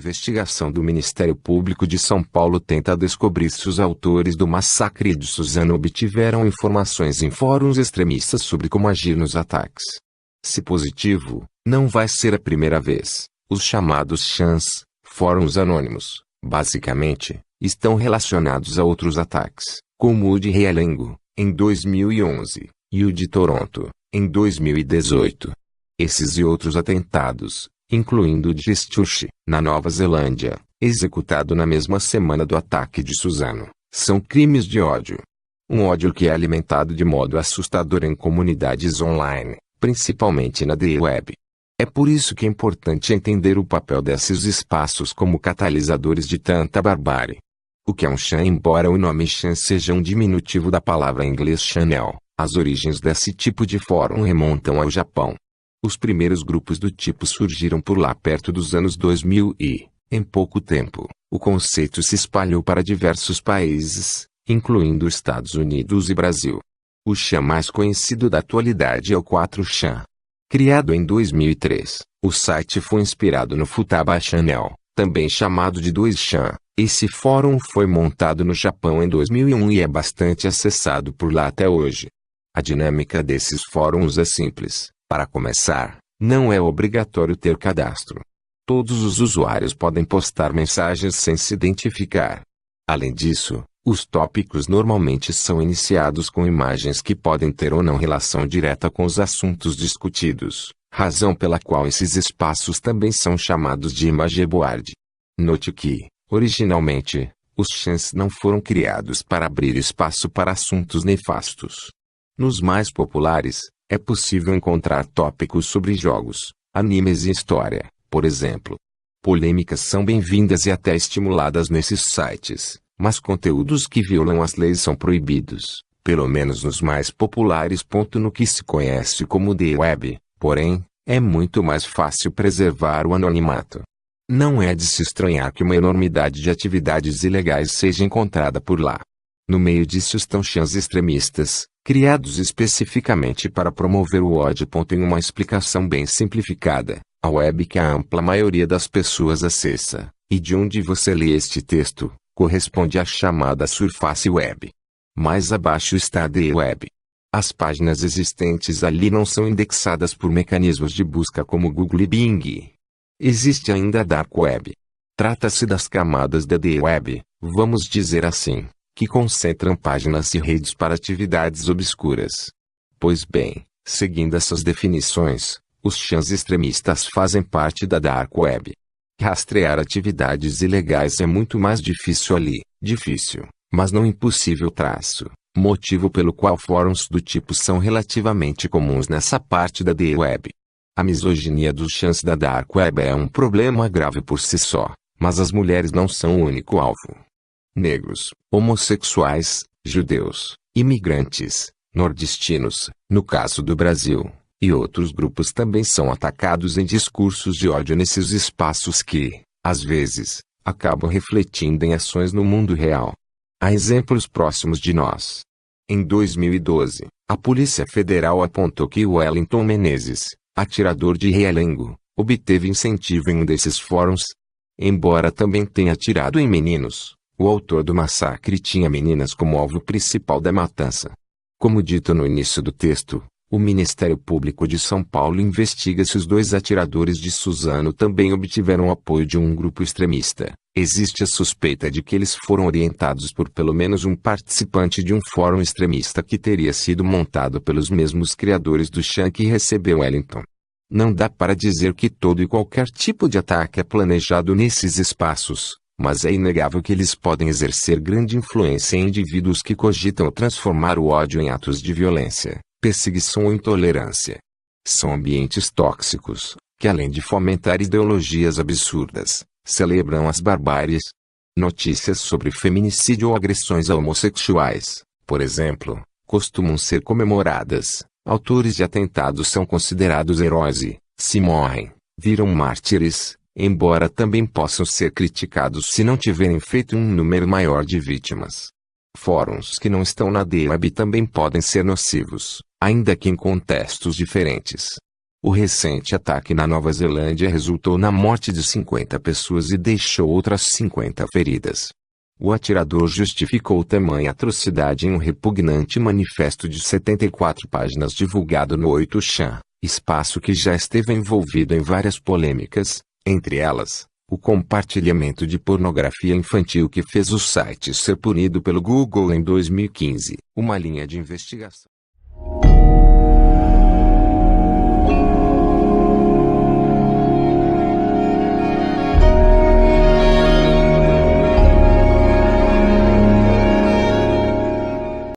investigação do Ministério Público de São Paulo tenta descobrir se os autores do massacre de Suzano obtiveram informações em fóruns extremistas sobre como agir nos ataques. Se positivo, não vai ser a primeira vez. Os chamados chans, fóruns anônimos, basicamente, estão relacionados a outros ataques, como o de Realengo, em 2011, e o de Toronto, em 2018. Esses e outros atentados, incluindo o de Christchurch, na Nova Zelândia, executado na mesma semana do ataque de Suzano, são crimes de ódio. Um ódio que é alimentado de modo assustador em comunidades online, principalmente na Deep Web. É por isso que é importante entender o papel desses espaços como catalisadores de tanta barbárie. O que é um chan? Embora o nome chan seja um diminutivo da palavra em inglês channel, as origens desse tipo de fórum remontam ao Japão. Os primeiros grupos do tipo surgiram por lá perto dos anos 2000 e, em pouco tempo, o conceito se espalhou para diversos países, incluindo Estados Unidos e Brasil. O chan mais conhecido da atualidade é o 4chan. Criado em 2003, o site foi inspirado no Futaba Channel, também chamado de 2chan. Esse fórum foi montado no Japão em 2001 e é bastante acessado por lá até hoje. A dinâmica desses fóruns é simples. Para começar, não é obrigatório ter cadastro. Todos os usuários podem postar mensagens sem se identificar. Além disso, os tópicos normalmente são iniciados com imagens que podem ter ou não relação direta com os assuntos discutidos, razão pela qual esses espaços também são chamados de image board. Note que, originalmente, os chans não foram criados para abrir espaço para assuntos nefastos. Nos mais populares, é possível encontrar tópicos sobre jogos, animes e história, por exemplo. Polêmicas são bem-vindas e até estimuladas nesses sites, mas conteúdos que violam as leis são proibidos, pelo menos nos mais populares. No que se conhece como Deep Web, porém, é muito mais fácil preservar o anonimato. Não é de se estranhar que uma enormidade de atividades ilegais seja encontrada por lá. No meio disso estão chans extremistas, criados especificamente para promover o ódio. Em uma explicação bem simplificada, a web que a ampla maioria das pessoas acessa, e de onde você lê este texto, corresponde à chamada surface web. Mais abaixo está a Deep Web. As páginas existentes ali não são indexadas por mecanismos de busca como Google e Bing. Existe ainda a Dark Web. Trata-se das camadas da Deep Web, vamos dizer assim, que concentram páginas e redes para atividades obscuras. Pois bem, seguindo essas definições, os chans extremistas fazem parte da Dark Web. Rastrear atividades ilegais é muito mais difícil ali, mas não impossível. Motivo pelo qual fóruns do tipo são relativamente comuns nessa parte da Deep Web. A misoginia dos chans da Dark Web é um problema grave por si só, mas as mulheres não são o único alvo. Negros, homossexuais, judeus, imigrantes, nordestinos, no caso do Brasil, e outros grupos também são atacados em discursos de ódio nesses espaços que, às vezes, acabam refletindo em ações no mundo real. Há exemplos próximos de nós. Em 2012, a Polícia Federal apontou que Wellington Menezes, atirador de Realengo, obteve incentivo em um desses fóruns. Embora também tenha atirado em meninos, o autor do massacre tinha meninas como alvo principal da matança. Como dito no início do texto, o Ministério Público de São Paulo investiga se os dois atiradores de Suzano também obtiveram apoio de um grupo extremista. Existe a suspeita de que eles foram orientados por pelo menos um participante de um fórum extremista que teria sido montado pelos mesmos criadores do chan que recebeu Wellington. Não dá para dizer que todo e qualquer tipo de ataque é planejado nesses espaços, mas é inegável que eles podem exercer grande influência em indivíduos que cogitam transformar o ódio em atos de violência, perseguição ou intolerância. São ambientes tóxicos, que além de fomentar ideologias absurdas, celebram as barbáries. Notícias sobre feminicídio ou agressões a homossexuais, por exemplo, costumam ser comemoradas. Autores de atentados são considerados heróis e, se morrem, viram mártires, embora também possam ser criticados se não tiverem feito um número maior de vítimas. Fóruns que não estão na Deep Web também podem ser nocivos, ainda que em contextos diferentes. O recente ataque na Nova Zelândia resultou na morte de 50 pessoas e deixou outras 50 feridas. O atirador justificou tamanha atrocidade em um repugnante manifesto de 74 páginas divulgado no 8chan, espaço que já esteve envolvido em várias polêmicas, entre elas, o compartilhamento de pornografia infantil que fez o site ser punido pelo Google em 2015, uma linha de investigação.